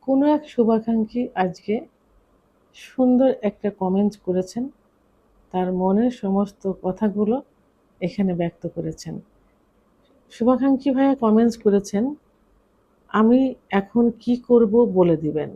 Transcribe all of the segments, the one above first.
কোনো এক শুভাকাঙ্ক্ষী আজকে সুন্দর একটা কমেন্ট করেছেন, তার মনের সমস্ত কথাগুলো এখানে ব্যক্ত করেছেন। শুভাকাঙ্ক্ষী ভাইয়া কমেন্টস করেছেন, আমি এখন কি করব বলে দিবেন।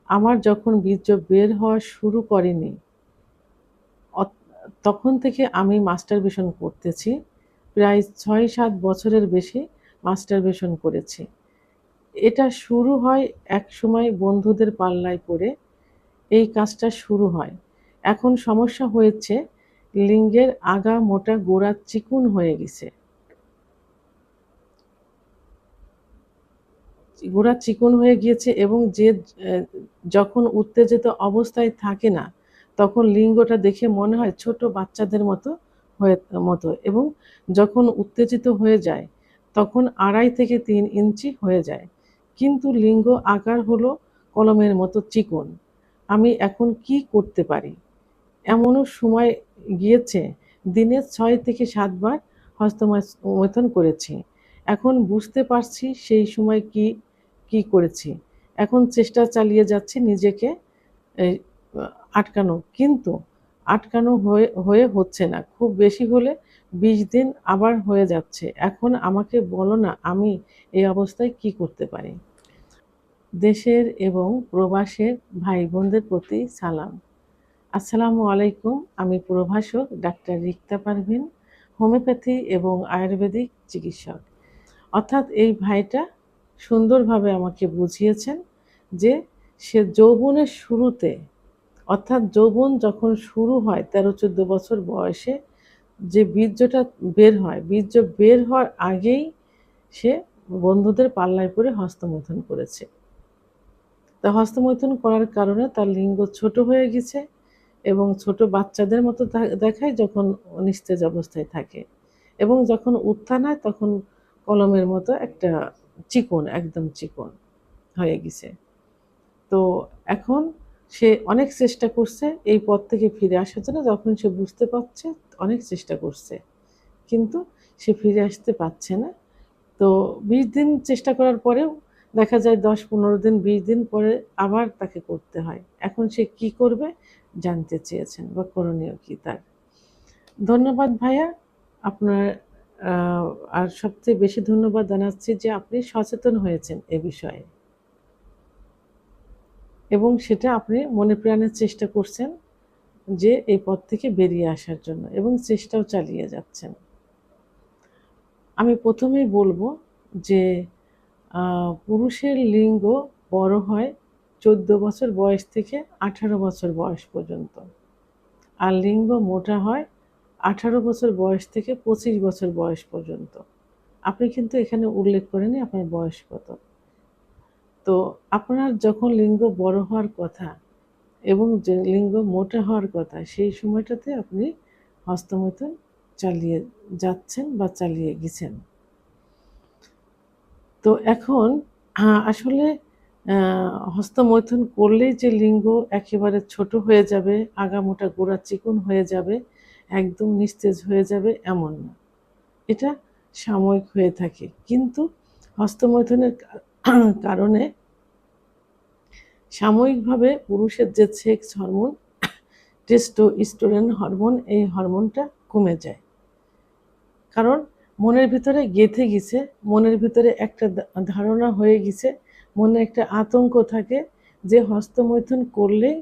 আমার যখন বীর্য বের হওয়া শুরু করেনি তখন থেকে আমি মাস্টারবেশন করতেছি। প্রায় ৬-৭ বছরের বেশি মাস্টারবেশন করেছি। এটা শুরু হয় একসময় বন্ধুদের পাল্লায় পড়ে এই কাজটা শুরু হয়। এখন সমস্যা হয়েছে, লিঙ্গের আগা মোটা, গোড়া চিকুন হয়ে গেছে। গোড়া চিকন হয়ে গিয়েছে এবং যখন উত্তেজিত অবস্থায় থাকে না, তখন লিঙ্গটা দেখে মনে হয় ছোট বাচ্চাদের মতো এবং যখন উত্তেজিত হয়ে যায় তখন ২.৫ থেকে ৩ ইঞ্চি হয়ে যায়। কিন্তু লিঙ্গ আকার হলো কলমের মতো চিকন। আমি এখন কি করতে পারি? এমনও সময় গিয়েছে দিনে ৬ থেকে ৭ বার হস্তমৈথুন করেছি। এখন বুঝতে পারছি সেই সময় কি করেছি। এখন চেষ্টা চালিয়ে যাচ্ছি নিজেকে এই আটকানো। কিন্তু আটকানো হয়ে হচ্ছে না। খুব বেশি হলে ২০ দিন আবার হয়ে যাচ্ছে। এখন আমাকে বলো না আমি এই অবস্থায় কি করতে পারি? দেশের এবং প্রবাসের ভাই-বোনদের প্রতি সালাম। আসসালামু আলাইকুম। আমি প্রভাষক ডাক্তার রিক্তা পারভীন, হোমিওপ্যাথি এবং আয়ুর্বেদিক চিকিৎসক। অর্থাৎ এই ভাইটা সুন্দরভাবে আমাকে বুঝিয়েছেন যে সে যৌবনের শুরুতে, অর্থাৎ যৌবন যখন শুরু হয় ১৩-১৪ বছর বয়সে যে বীর্যটা বের হয়, বীর্য বের হওয়ার আগেই সে বন্ধুদের পাল্লায় পড়ে হস্তমৈথুন করেছে। তা হস্তমৈথুন করার কারণে তার লিঙ্গ ছোট হয়ে গেছে এবং ছোট বাচ্চাদের মতো দেখায় যখন নিস্তেজ অবস্থায় থাকে এবং যখন উত্থান হয় তখন কলমের মতো একটা চিকন, একদম চিকন হয়ে গেছে। তো এখন সে অনেক চেষ্টা করছে এই পথ থেকে ফিরে আসার জন্য। যখন সে বুঝতে পারছে অনেক চেষ্টা করছে, কিন্তু সে ফিরে আসতে পারছে না। তো ২০ দিন চেষ্টা করার পরেও দেখা যায় ১০-১৫ দিন, ২০ দিন পরে আবার তাকে করতে হয়। এখন সে কি করবে জানতে চেয়েছেন বা করণীয় কি তার? ধন্যবাদ ভাইয়া। আপনার আ আর সবচেয়ে বেশি ধন্যবাদ জানাচ্ছি যে আপনি সচেতন হয়েছেন এ বিষয়ে এবং সেটা আপনি মনে প্রাণে চেষ্টা করছেন যে এই পথ থেকে বেরিয়ে আসার জন্য এবং চেষ্টাও চালিয়ে যাচ্ছেন। আমি ১ম এই বলব যে পুরুষের লিঙ্গ বড় হয় ১৪ বছর বয়স থেকে ১৮ বছর বয়স পর্যন্ত। আর লিঙ্গ মোটা হয় ১৮ বছর বয়স থেকে ২৫ বছর বয়স পর্যন্ত। আপনি কিন্তু এখানে উল্লেখ করেননি আপনার বয়স কত। তো আপনার যখন লিঙ্গ বড় হওয়ার কথা এবং যে লিঙ্গ মোটা হওয়ার কথা সেই সময়টাতে আপনি হস্তমৈথুন চালিয়ে যাচ্ছেন বা চালিয়ে গেছেন। তো এখন আসলে হস্তমৈথুন করলেই যে লিঙ্গ একেবারে ছোট হয়ে যাবে, আগামোটা গোড়া চিকন হয়ে যাবে, একদম নিস্তেজ হয়ে যাবে এমন না। এটা সাময়িক হয়ে থাকে। কিন্তু হস্তমৈথুনের কারণে সাময়িকভাবে পুরুষের যে সেক্স হরমোন, টেস্টোস্টেরন হরমোন, এই হরমোনটা কমে যায়। কারণ মনের ভিতরে গেঁথে গেছে, মনের ভিতরে একটা ধারণা হয়ে গেছে, মনে একটা আতঙ্ক থাকে যে হস্তমৈথুন করলেই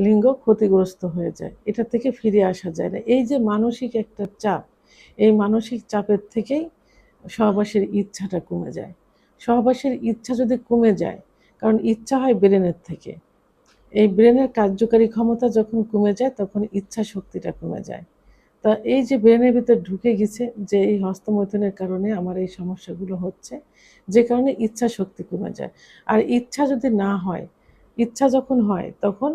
লিঙ্গ ক্ষতিগ্রস্ত হয়ে যায়। এটা থেকে ফিরে আসা যায় না। এই যে মানসিক একটা চাপ, এই মানসিক চাপের থেকেই সহবাসের ইচ্ছাটা কমে যায়। সহবাসের ইচ্ছা যদি কমে যায়, কারণ ইচ্ছা হয় ব্রেনের থেকে। এই ব্রেনের কার্যকারী ক্ষমতা যখন কমে যায় তখন ইচ্ছা শক্তিটা কমে যায়। তা এই যে ব্রেনের ভিতর ঢুকে গেছে যে এই হস্তমৈথুনের কারণে আমার এই সমস্যাগুলো হচ্ছে, যে কারণে ইচ্ছা শক্তি কমে যায়। আর ইচ্ছা যদি না হয়, ইচ্ছা যখন হয় তখন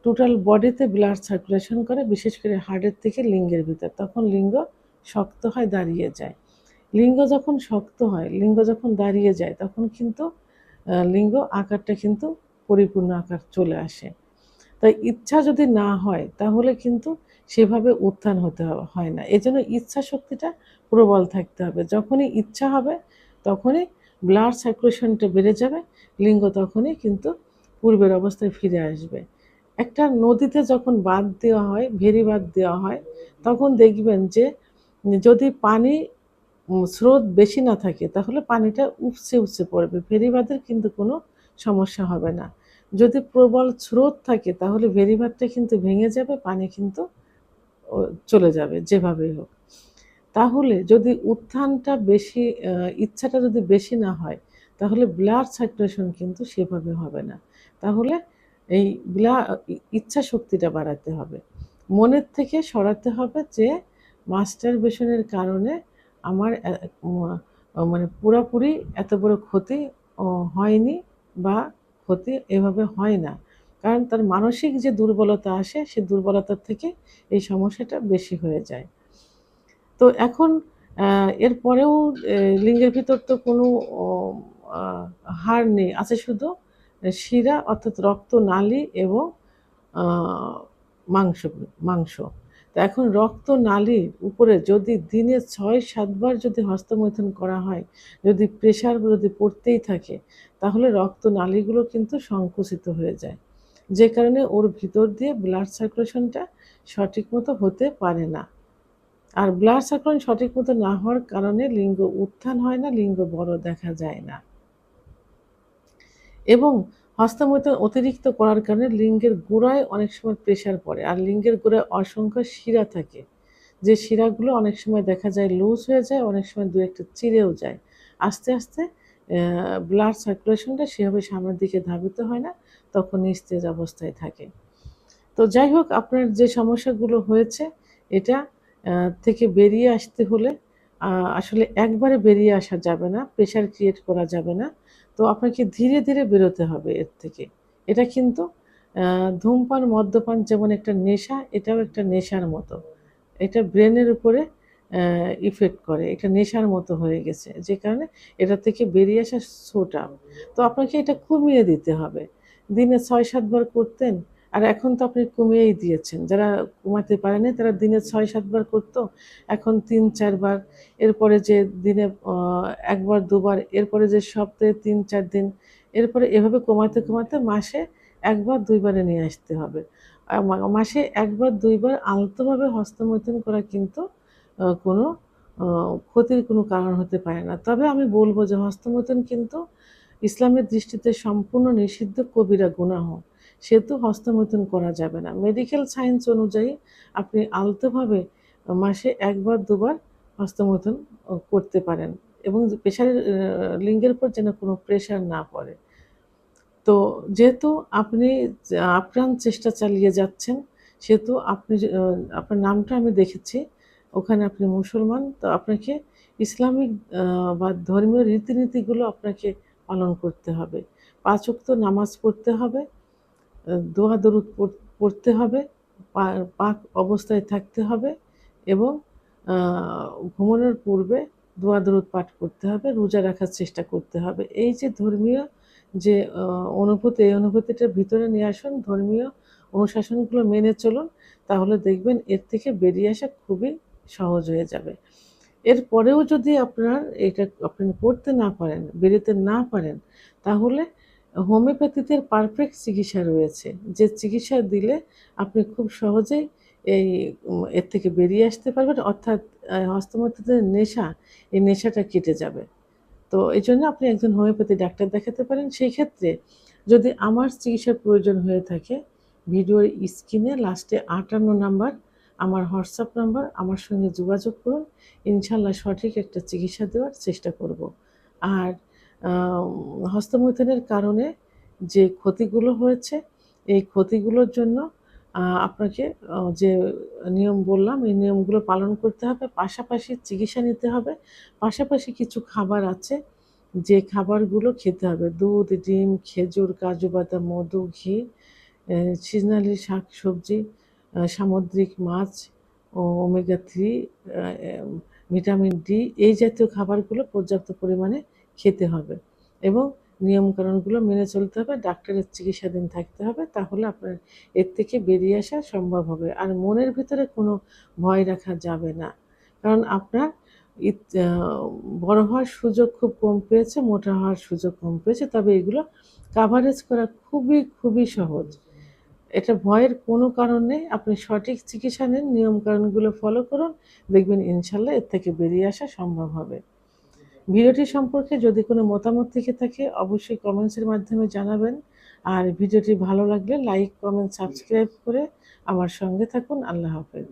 টোটাল বডিতে ব্লাড সার্কুলেশন করে, বিশেষ করে হার্টের থেকে লিঙ্গের ভিতর। তখন লিঙ্গ শক্ত হয়, দাঁড়িয়ে যায়। লিঙ্গ যখন শক্ত হয়, লিঙ্গ যখন দাঁড়িয়ে যায় তখন কিন্তু লিঙ্গ আকারটা কিন্তু পরিপূর্ণ আকার চলে আসে। তাই ইচ্ছা যদি না হয় তাহলে কিন্তু সেভাবে উত্থান হতে হয় না। এজন্য ইচ্ছা শক্তিটা প্রবল থাকতে হবে। যখনই ইচ্ছা হবে তখনই ব্লাড সার্কুলেশনটা বেড়ে যাবে, লিঙ্গ তখনই কিন্তু পূর্বের অবস্থায় ফিরে আসবে। একটা নদীতে যখন বাঁধ দেওয়া হয়, ভেরি বাঁধ দেওয়া হয়, তখন দেখবেন যে যদি পানি স্রোত বেশি না থাকে তাহলে পানিটা উপচে উপচে পড়বে, ভেরিবাঁধের কিন্তু কোনো সমস্যা হবে না। যদি প্রবল স্রোত থাকে তাহলে ভেরিবাঁধটা কিন্তু ভেঙে যাবে, পানি কিন্তু চলে যাবে যেভাবেই হোক। তাহলে যদি উত্থানটা বেশি, ইচ্ছাটা যদি বেশি না হয়, তাহলে ব্লাড সার্কুলেশন কিন্তু সেভাবে হবে না। তাহলে এই ইচ্ছা শক্তিটা বাড়াতে হবে, মনের থেকে সরাতে হবে যে মাস্টারবেশনের কারণে আমার মানে পুরাপুরি এত বড় ক্ষতি হয়নি, বা ক্ষতি এভাবে হয় না। কারণ তার মানসিক যে দুর্বলতা আসে, সে দুর্বলতার থেকে এই সমস্যাটা বেশি হয়ে যায়। তো এখন এরপরেও লিঙ্গের ভিতর তো কোনো ও আ হাড় নেই। আছে শুধু শিরা, অর্থাৎ রক্তনালী এবং আ মাংস মাংস। তো এখন রক্তনালীর উপরে যদি দিনে ৬-৭ বার যদি হস্তমৈথুন করা হয়, যদি প্রেশার যদি পড়তেই থাকে, তাহলে রক্তনালীগুলো কিন্তু সংকুচিত হয়ে যায়। যে কারণে ওর ভিতর দিয়ে ব্লাড সার্কুলেশনটা সঠিক মতো হতে পারে না। আর ব্লাড সার্কুলেশন সঠিক মতো না হওয়ার কারণে লিঙ্গ উত্থান হয় না, লিঙ্গ বড় দেখা যায় না। এবং হস্তমৈথুন অতিরিক্ত করার কারণে লিঙ্গের গোড়ায় অনেক সময় প্রেশার পড়ে, আর লিঙ্গের গোড়ায় অসংখ্য শিরা থাকে, যে শিরাগুলো অনেক সময় দেখা যায় লুজ হয়ে যায়, অনেক সময় দু একটা চিরেও যায়। আস্তে আস্তে ব্লাড সার্কুলেশনটা সেভাবে সামনের দিকে ধাবিত হয় না, তখন নিস্তেজ অবস্থায় থাকে। তো যাই হোক, আপনার যে সমস্যাগুলো হয়েছে, এটা থেকে বেরিয়ে আসতে হলে আসলে একবারে বেরিয়ে আসা যাবে না, প্রেশার ক্রিয়েট করা যাবে না। তো আপনাকে ধীরে ধীরে বেরোতে হবে এর থেকে। এটা কিন্তু ধূমপান, মদ্যপান যেমন একটা নেশা, এটাও একটা নেশার মতো। এটা ব্রেনের উপরে ইফেক্ট করে। এটা নেশার মতো হয়ে গেছে। যে কারণে এটা থেকে বেরিয়ে আসা সো টাফ। তো আপনাকে এটা কমিয়ে দিতে হবে। দিনে ৬-৭ বার করতেন, আর এখন তো আপনি কমিয়েই দিয়েছেন। যারা কমাতে পারেনি তারা দিনে ৬-৭ বার করত। এখন ৩-৪ বার, এরপরে যে দিনে ১ বার ২ বার, এরপরে যে সপ্তাহে ৩-৪ দিন, এরপরে এভাবে কমাতে কমাতে মাসে ১ বার ২ বারে নিয়ে আসতে হবে। মাসে ১ বার ২ বার আলতোভাবে হস্তমৈথুন করা কিন্তু কোনো আ ক্ষতির কোনো কারণ হতে পারে না। তবে আমি বলব যে হস্তমৈথুন কিন্তু ইসলামের দৃষ্টিতে সম্পূর্ণ নিষিদ্ধ কবিরা গুনাহ। সেহেতু হস্তমৈথুন করা যাবে না। মেডিকেল সায়েন্স অনুযায়ী আপনি আলতোভাবে মাসে ১ বার ২ বার হস্তমৈথুন করতে পারেন, এবং প্রেশারের লিঙ্গের উপর যেন কোনো প্রেশার না পড়ে। তো যেহেতু আপনি আপ্রাণ চেষ্টা চালিয়ে যাচ্ছেন, সেহেতু আপনি আপনার নামটা আমি দেখেছি। ওখানে আপনি মুসলমান। তো আপনাকে ইসলামিক আ বা ধর্মীয় রীতিনীতিগুলো আপনাকে পালন করতে হবে। ৫ ওয়াক্ত নামাজ পড়তে হবে, দোয়া দরুদ পড়তে হবে, পা পাক অবস্থায় থাকতে হবে, এবং আ ঘুমানোর পূর্বে দোয়া দরুদ পাঠ করতে হবে, রোজা রাখার চেষ্টা করতে হবে। এই যে ধর্মীয় যে অনুভূতি, এই অনুভূতিটা ভিতরে নিয়ে আসুন, ধর্মীয় অনুশাসনগুলো মেনে চলুন, তাহলে দেখবেন এর থেকে বেরিয়ে আসা খুবই সহজ হয়ে যাবে। এরপরেও যদি আপনার এটা আপনি করতে না পারেন, বেরোতে না পারেন, তাহলে হোমিওপ্যাথিতে পারফেক্ট চিকিৎসা রয়েছে। যে চিকিৎসা দিলে আপনি খুব সহজেই এই এর থেকে বেরিয়ে আসতে পারবেন, অর্থাৎ হস্তমৈথুনের নেশা, এই নেশাটা কেটে যাবে। তো এজন্য আপনি একজন হোমিওপ্যাথি ডাক্তার দেখাতে পারেন। সেই ক্ষেত্রে যদি আমার চিকিৎসার প্রয়োজন হয়ে থাকে, ভিডিওর স্ক্রিনে লাস্টে ৫৮ নাম্বার আমার হোয়াটসঅ্যাপ নাম্বার, আমার সঙ্গে যোগাযোগ করুন। ইনশাআল্লাহ সঠিক একটা চিকিৎসা দেওয়ার চেষ্টা করব। আর আ হস্তমৈথুনের কারণে যে ক্ষতিগুলো হয়েছে, এই ক্ষতিগুলোর জন্য আপনাকে যে নিয়ম বললাম, এই নিয়মগুলো পালন করতে হবে। পাশাপাশি চিকিৎসা নিতে হবে। পাশাপাশি কিছু খাবার আছে, যে খাবারগুলো খেতে হবে। দুধ, ডিম, খেজুর, কাজু বাদাম, মধু, ঘি, সিজনালি শাকসবজি, সামুদ্রিক মাছ, ওমেগা 3, আ এম ভিটামিন ডি, এই জাতীয় খাবারগুলো পর্যাপ্ত পরিমাণে খেতে হবে, এবং নিয়মকানুনগুলো মেনে চলতে হবে। ডাক্তারের চিকিৎসাধীন থাকতে হবে। তাহলে আপনার এর থেকে বেরিয়ে আসা সম্ভব হবে। আর মনের ভিতরে কোনো ভয় রাখা যাবে না। কারণ আপনার বড় হওয়ার সুযোগ খুব কম পেয়েছে, মোটা হওয়ার সুযোগ কম পেয়েছে। তবে এগুলো কাভারেজ করা খুবই, খুবই সহজ। এটা ভয়ের কোনো কারণ নেই। আপনি সঠিক চিকিৎসা নিন, নিয়মকানুনগুলো ফলো করুন। দেখবেন ইনশাআল্লাহ এর থেকে বেরিয়ে আসা সম্ভব হবে। ভিডিওটি সম্পর্কে যদি কোনো মতামত থেকে থাকে অবশ্যই কমেন্টসের মাধ্যমে জানাবেন। আর ভিডিওটি ভালো লাগলে লাইক, কমেন্ট, সাবস্ক্রাইব করে আমার সঙ্গে থাকুন। আল্লাহ হাফেজ।